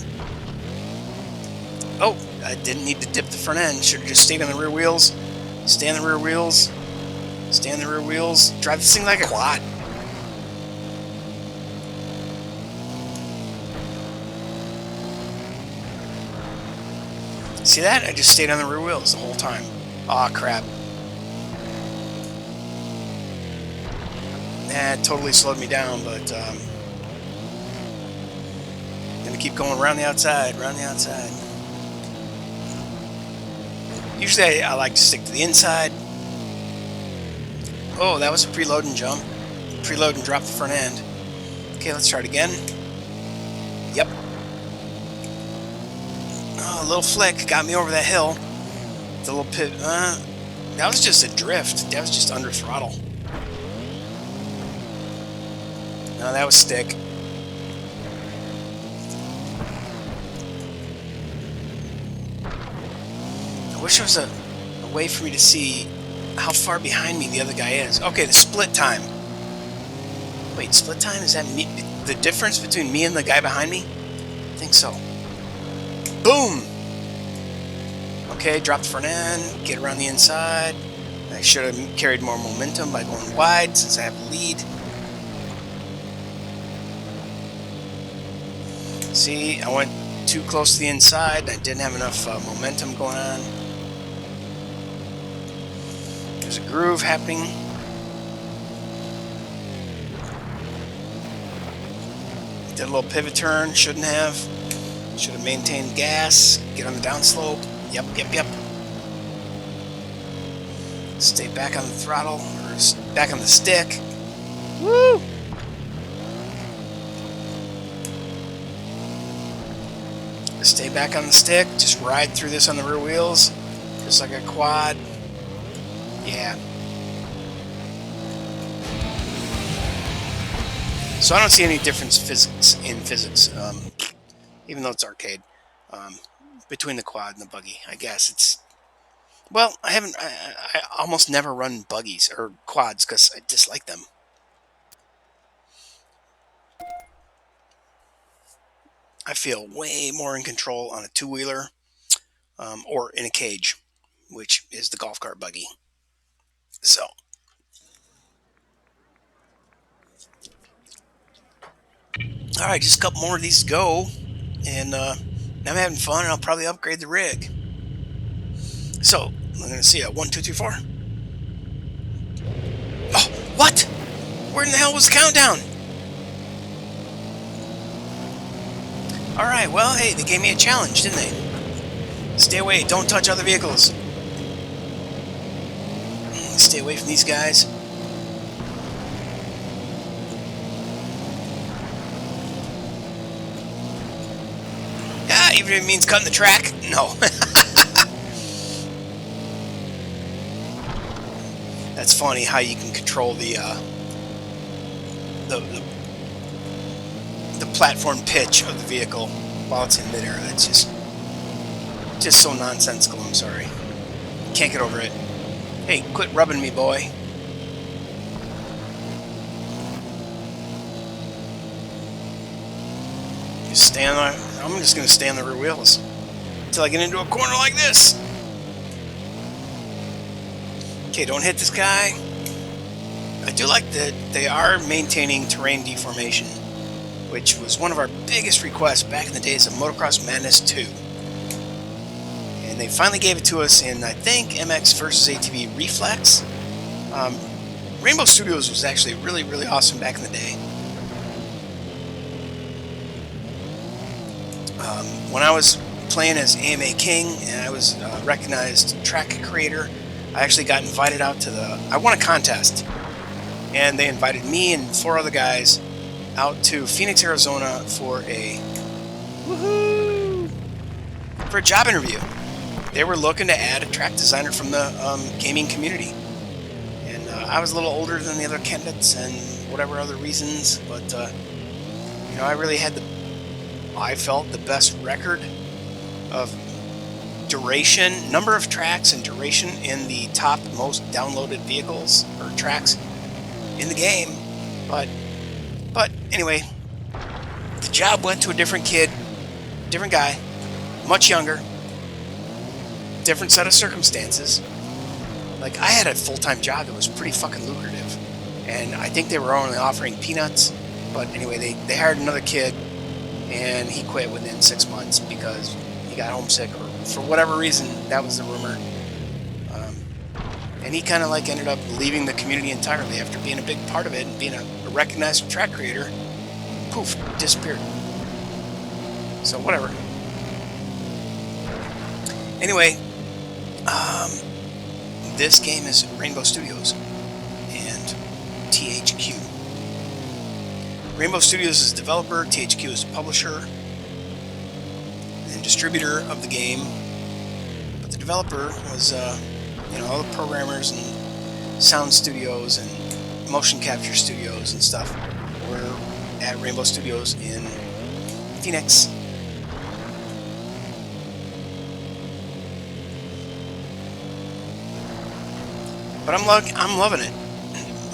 Oh, I didn't need to dip the front end. Should have just stayed on the rear wheels. Stay on the rear wheels. Stay on the rear wheels. Drive this thing like a quad. See that? I just stayed on the rear wheels the whole time. Aw, crap. Nah, it totally slowed me down, but gonna keep going around the outside, around the outside. Usually I like to stick to the inside. Oh, that was a preload and jump. Preload and drop the front end. Okay, let's try it again. Yep. Oh, a little flick got me over that hill. The little pit. That was just a drift. That was just under throttle. No, that was stick. I wish there was a way for me to see how far behind me the other guy is. Okay, the split time. Wait, split time? Is that me, the difference between me and the guy behind me? I think so. Boom! Okay, drop the front end, get around the inside. I should have carried more momentum by going wide since I have the lead. See, I went too close to the inside. I didn't have enough momentum going on. There's a groove happening. Did a little pivot turn. Shouldn't have. Should have maintained gas. Get on the downslope. Yep. Stay back on the throttle, or back on the stick. Woo! Stay back on the stick. Just ride through this on the rear wheels, just like a quad. Yeah. So I don't see any difference in physics, even though it's arcade, between the quad and the buggy. I guess it's, well, I almost never run buggies or quads because I dislike them. I feel way more in control on a two-wheeler or in a cage, which is the golf cart buggy. So, all right, just a couple more of these to go, and I'm having fun, and I'll probably upgrade the rig. So, I'm going to see a 1, 2, 3, 4. Oh, what? Where in the hell was the countdown? All right, well, hey, they gave me a challenge, didn't they? Stay away, don't touch other vehicles. Stay away from these guys. Yeah, even if it means cutting the track, no. That's funny how you can control the platform pitch of the vehicle while it's in midair. It's just so nonsensical. I'm sorry. Can't get over it. Hey, quit rubbing me, boy. Just stay on the. I'm just gonna stay on the rear wheels until I get into a corner like this. Okay, don't hit this guy. I do like that they are maintaining terrain deformation, which was one of our biggest requests back in the days of Motocross Madness 2. And they finally gave it to us in, I think, MX versus ATV Reflex. Rainbow Studios was actually really, really awesome back in the day. When I was playing as AMA King and I was recognized track creator, I actually got invited out to I won a contest. And they invited me and 4 other guys out to Phoenix, Arizona for a job interview. They were looking to add a track designer from the gaming community. And I was a little older than the other candidates and whatever other reasons, but I really had I felt the best record of duration, number of tracks and duration in the top most downloaded vehicles or tracks in the game. But anyway, the job went to a different kid, different guy, much younger, different set of circumstances. Like, I had a full-time job that was pretty fucking lucrative, and I think they were only offering peanuts. But anyway, they hired another kid, and he quit within 6 months because he got homesick, or for whatever reason. That was the rumor. And he kind of like ended up leaving the community entirely after being a big part of it and being a recognized track creator. Poof, disappeared. So whatever. Anyway, this game is Rainbow Studios, and THQ. Rainbow Studios is the developer, THQ is the publisher and distributor of the game. But the developer was, all the programmers and sound studios and motion capture studios and stuff were at Rainbow Studios in Phoenix. But I'm loving it.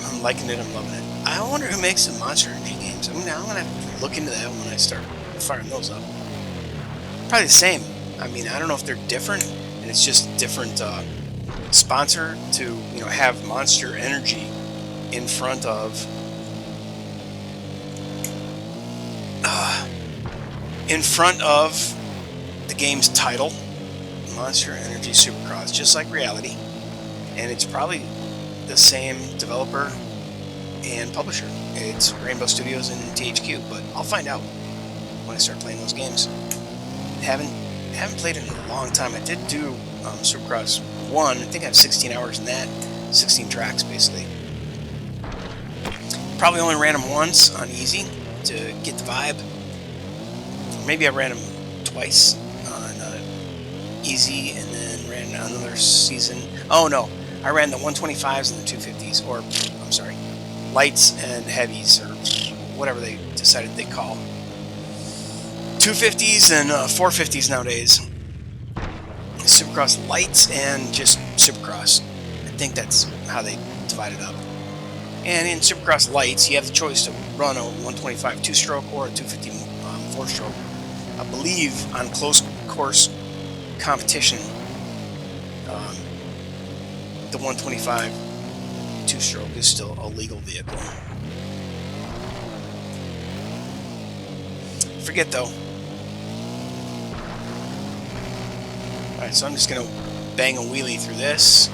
I'm liking it. I'm loving it. I wonder who makes the Monster Energy games. I'm gonna have to look into that when I start firing those up. Probably the same. I mean, I don't know if they're different, and it's just different sponsor to have Monster Energy in front of the game's title, Monster Energy Supercross, just like Reality. And it's probably the same developer and publisher. It's Rainbow Studios and THQ, but I'll find out when I start playing those games. Haven't played it in a long time. I did do Supercross 1. I think I have 16 hours in that. 16 tracks, basically. Probably only ran them once on easy to get the vibe. Or maybe I ran them twice on easy and then ran another season. Oh no, I ran the 125s and the 250s, or I'm sorry, lights and heavies, or whatever they decided they call 250s and 450s nowadays. Supercross lights and just Supercross. I think that's how they divide it up. And in Supercross lights, you have the choice to run a 125 two-stroke or a 250 four-stroke. I believe on close course competition, the 125 two-stroke is still a legal vehicle. Forget though. Alright, so I'm just going to bang a wheelie through this.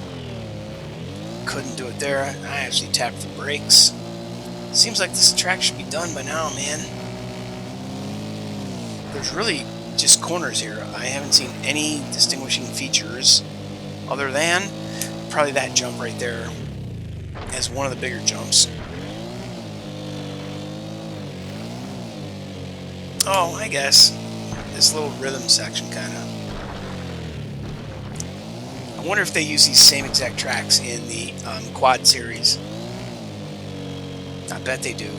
Couldn't do it there. I actually tapped the brakes. Seems like this track should be done by now, man. There's really just corners here. I haven't seen any distinguishing features other than probably that jump right there as one of the bigger jumps. Oh, I guess this little rhythm section kind of. I wonder if they use these same exact tracks in the quad series. I bet they do.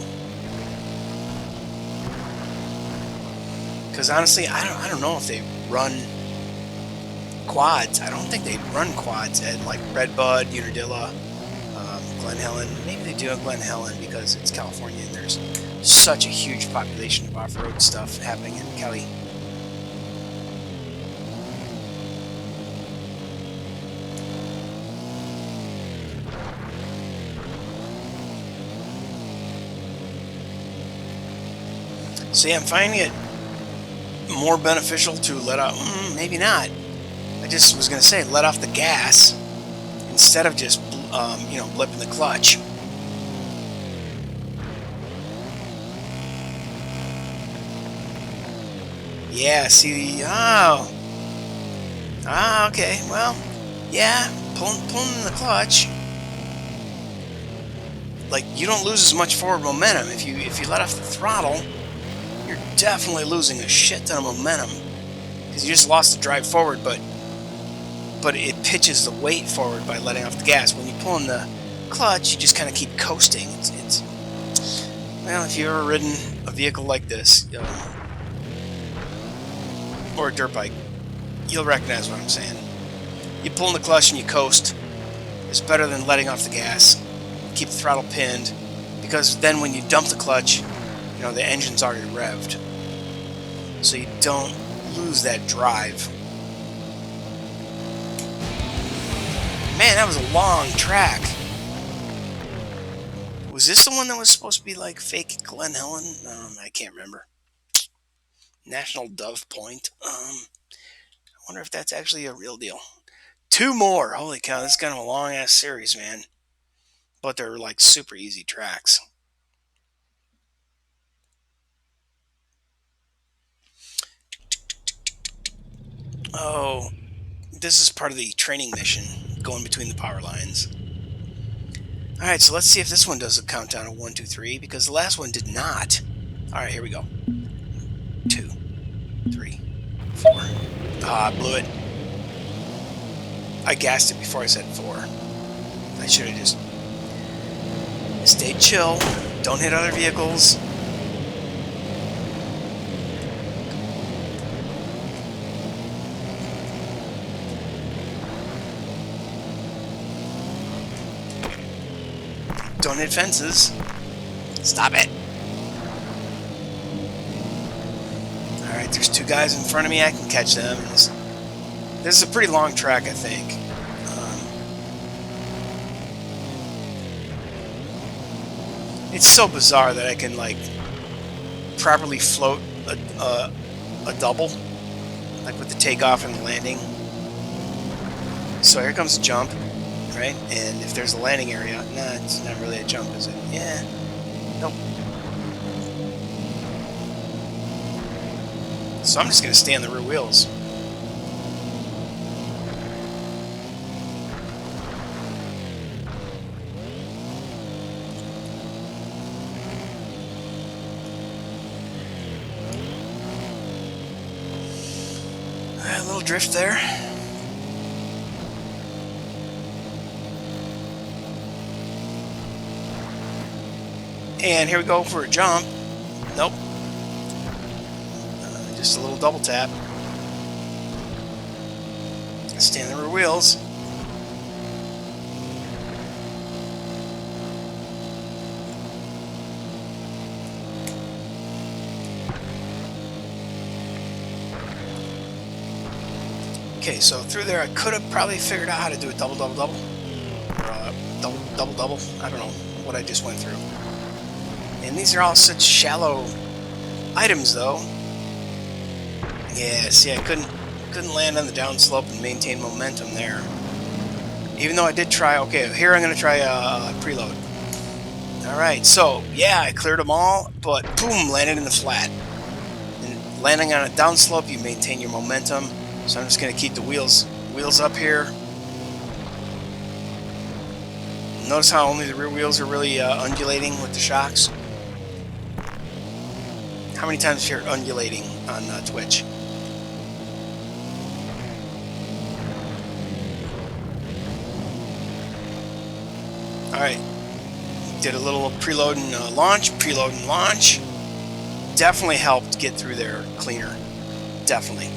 Because honestly, I don't know if they run quads. I don't think they run quads at like Redbud, Unadilla, Glen Helen. Maybe they do at Glen Helen because it's California and there's such a huge population of off-road stuff happening in Cali. So yeah, I'm finding it more beneficial to let off, maybe not. I just was going to say, let off the gas instead of just, blipping the clutch. Yeah, see, okay, well, yeah, pulling the clutch. Like, you don't lose as much forward momentum. If you let off the throttle, you're definitely losing a shit ton of momentum because you just lost the drive forward, but it pitches the weight forward by letting off the gas. When you pull in the clutch, you just kind of keep coasting. It's well, if you've ever ridden a vehicle like this or a dirt bike, you'll recognize what I'm saying. You pull in the clutch and you coast. It's better than letting off the gas. Keep the throttle pinned, because then when you dump the clutch, the engine's already revved, so you don't lose that drive. Man, that was a long track. Was this the one that was supposed to be like fake Glen Helen? I can't remember. National Dove Point. I wonder if that's actually a real deal. 2 more. Holy cow, this is kind of a long ass series, man. But they're like super easy tracks. Oh, this is part of the training mission going between the power lines. Alright, so let's see if this one does a countdown of 1, 2, 3, because the last one did not. Alright, here we go. 2, 3, 4. Ah, I blew it. I gassed it before I said 4. I should have just stayed chill. Don't hit other vehicles. Don't hit fences. Stop it. Alright, there's 2 guys in front of me. I can catch them. This is a pretty long track, I think. It's so bizarre that I can, like, properly float a double, like with the takeoff and the landing. So here comes a jump, right? And if there's a landing area, nah, it's not really a jump, is it? Yeah. Nope. So I'm just going to stay on the rear wheels. A little drift there. And here we go for a jump. Nope. Just a little double tap. Stay on the rear wheels. Okay, so through there I could have probably figured out how to do a double. Or double. I don't know what I just went through. And these are all such shallow items, though. Yeah, see, I couldn't land on the downslope and maintain momentum there. Even though I did try. Okay, here I'm going to try a preload. Alright, so, yeah, I cleared them all, but boom, landed in the flat. And landing on a downslope, you maintain your momentum. So I'm just going to keep the wheels up here. Notice how only the rear wheels are really undulating with the shocks. How many times you're undulating on Twitch? Alright. Did a little preload and launch. Definitely helped get through there cleaner. Definitely.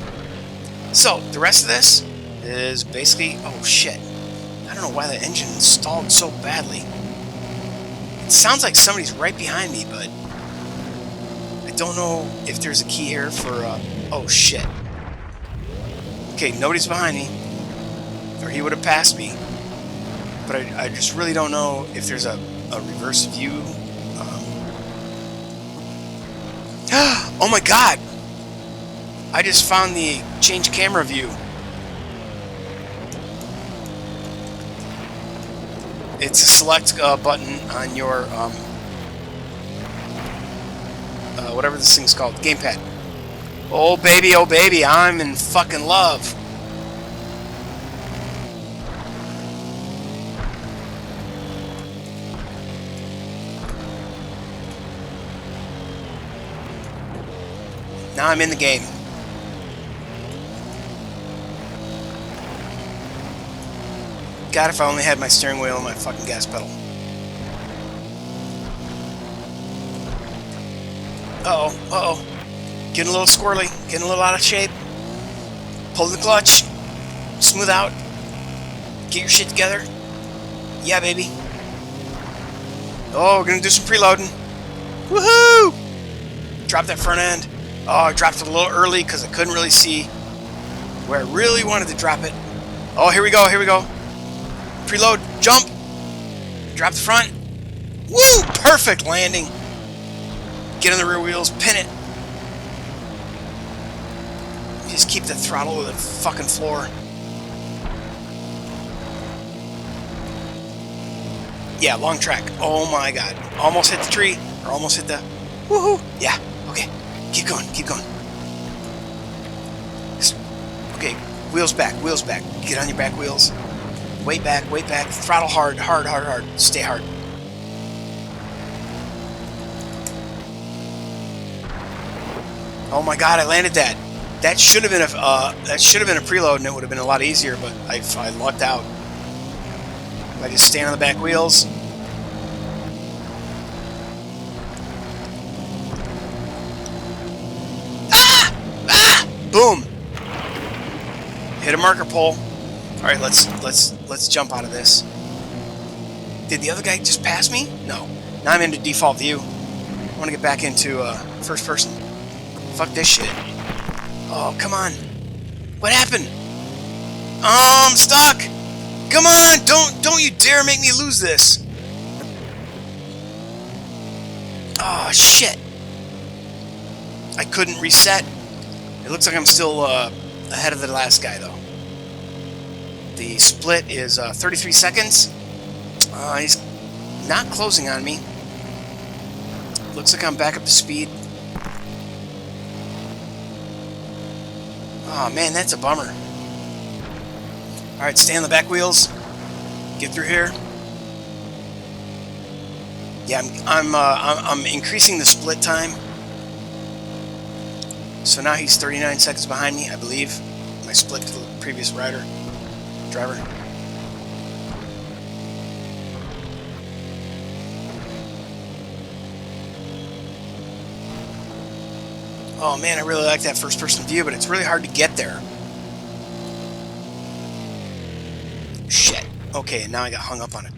So, the rest of this is basically... Oh, shit. I don't know why the engine stalled so badly. It sounds like somebody's right behind me, but... I don't know if there's a key here for... Oh, shit. Okay, nobody's behind me. Or he would have passed me. But I just really don't know if there's a reverse view. Oh my god! I just found the change camera view. It's a select button on your whatever this thing's called, gamepad. Oh baby, I'm in fucking love. Now I'm in the game. God, if I only had my steering wheel and my fucking gas pedal. Uh-oh. Getting a little squirrely. Getting a little out of shape. Pull the clutch. Smooth out. Get your shit together. Yeah, baby. Oh, we're gonna do some preloading. Woohoo! Drop that front end. Oh, I dropped it a little early because I couldn't really see where I really wanted to drop it. Oh, here we go. Preload, jump, drop the front. Woo! Perfect landing. Get on the rear wheels, pin it. Just keep the throttle to the fucking floor. Yeah, long track. Oh my god. Almost hit the tree, or almost hit the... Woohoo! Yeah, okay. Keep going. Okay, wheels back. Get on your back wheels. Weight back, throttle hard, hard, hard, hard. Stay hard. Oh my God, I landed that. That should have been a preload, and it would have been a lot easier. But I lucked out. I just stand on the back wheels. Ah! Ah! Boom! Hit a marker pole. All right, let's jump out of this. Did the other guy just pass me? No. Now I'm into default view. I want to get back into first person. Fuck this shit. Oh, come on. What happened? Oh, I'm stuck. Come on, don't you dare make me lose this. Oh, shit. I couldn't reset. It looks like I'm still ahead of the last guy, though. The split is 33 seconds. He's not closing on me. Looks like I'm back up to speed. Oh man, that's a bummer. All right, stay on the back wheels. Get through here. Yeah, I'm increasing the split time. So now he's 39 seconds behind me, I believe. My split to the previous driver. Oh man, I really like that first-person view, but it's really hard to get there. Shit. Okay, now I got hung up on it.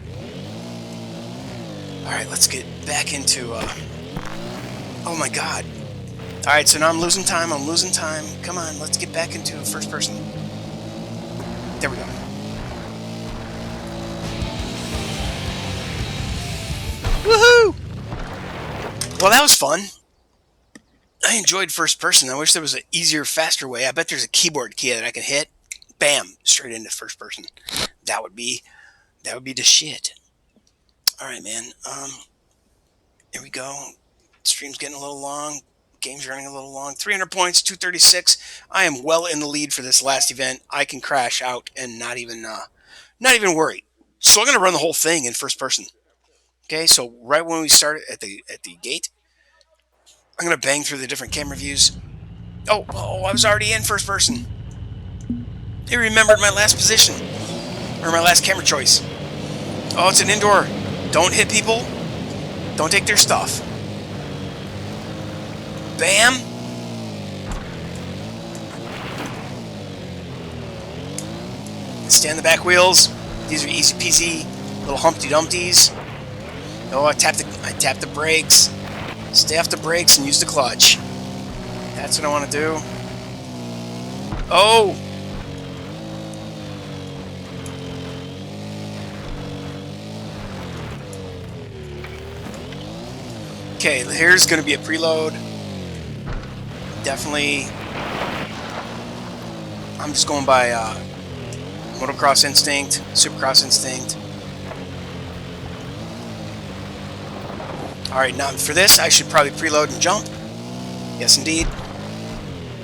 Alright, let's get back into... Oh my God. Alright, so now I'm losing time. Come on, let's get back into first person. There we go. Woohoo! Well, that was fun. I enjoyed first person. I wish there was an easier, faster way. I bet there's a keyboard key that I can hit. Bam! Straight into first person. That would be the shit. All right, man. Here we go. Stream's getting a little long. Game's running a little long. 300 points, 236. I am well in the lead for this last event. I can crash out and not even worry. So I'm gonna run the whole thing in first person. Okay, so right when we start at the gate, I'm gonna bang through the different camera views. Oh, I was already in first person. It remembered my last position, or my last camera choice. Oh, it's an indoor. Don't hit people. Don't take their stuff. Bam. Stay on the back wheels. These are easy peasy, little Humpty Dumpties. Oh, I tap the brakes. Stay off the brakes and use the clutch. That's what I want to do. Oh! Okay, here's going to be a preload. Definitely. I'm just going by motocross instinct, supercross instinct. Alright, now for this, I should probably preload and jump. Yes, indeed.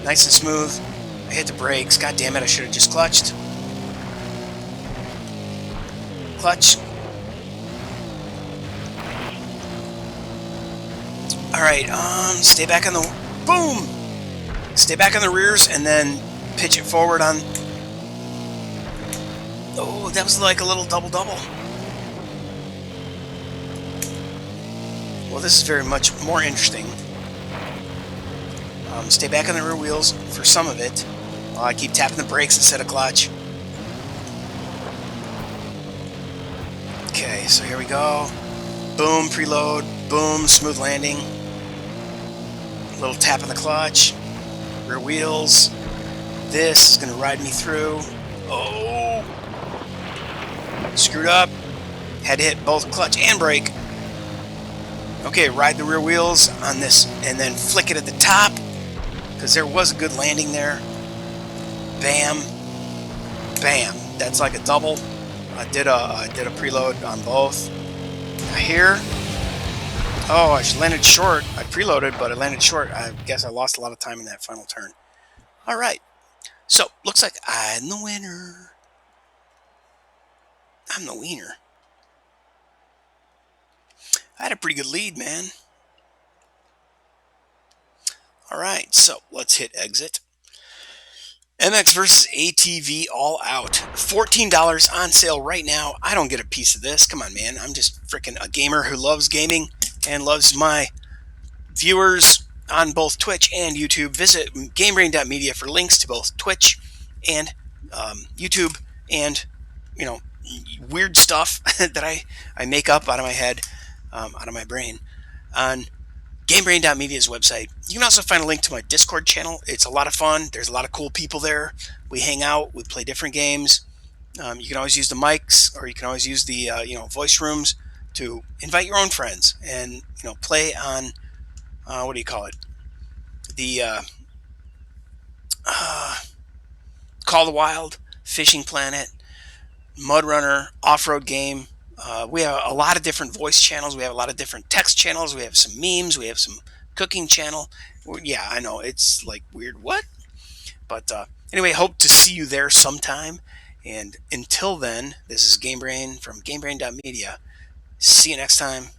Nice and smooth. I hit the brakes. God damn it, I should have just clutched. Clutch. Alright, stay back on the... Boom! Stay back on the rears and then pitch it forward on... Oh, that was like a little double-double. Well, this is very much more interesting. Stay back on the rear wheels for some of it. I keep tapping the brakes instead of clutch. Okay, so here we go. Boom, preload. Boom, smooth landing. A little tap on the clutch. Rear wheels. This is going to ride me through. Oh! Screwed up. Had to hit both clutch and brake. Okay, ride the rear wheels on this and then flick it at the top because there was a good landing there. Bam. Bam. That's like a double. I did a preload on both. Here. Oh, I landed short. I preloaded, but I landed short. I guess I lost a lot of time in that final turn. All right. So, looks like I'm the winner. I'm the wiener. I had a pretty good lead, man. All right, so let's hit exit. MX versus ATV All Out. $14 on sale right now. I don't get a piece of this. Come on, man. I'm just freaking a gamer who loves gaming and loves my viewers on both Twitch and YouTube. Visit GameBrain.media for links to both Twitch and YouTube and, you know, weird stuff that I make up out of my head, out of my brain on GameBrain.media's website. You can also find a link to my Discord channel. It's a lot of fun. There's a lot of cool people there. We hang out. We play different games. You can always use the mics, or you can always use the voice rooms to invite your own friends and play on what do you call it? The uh, Call the Wild, Fishing Planet, Mud Runner, Off Road Game. We have a lot of different voice channels. We have a lot of different text channels. We have some memes. We have some cooking channel. Yeah, I know it's like weird. What? But anyway, hope to see you there sometime. And until then, this is GameBrain from GameBrain.media. See you next time.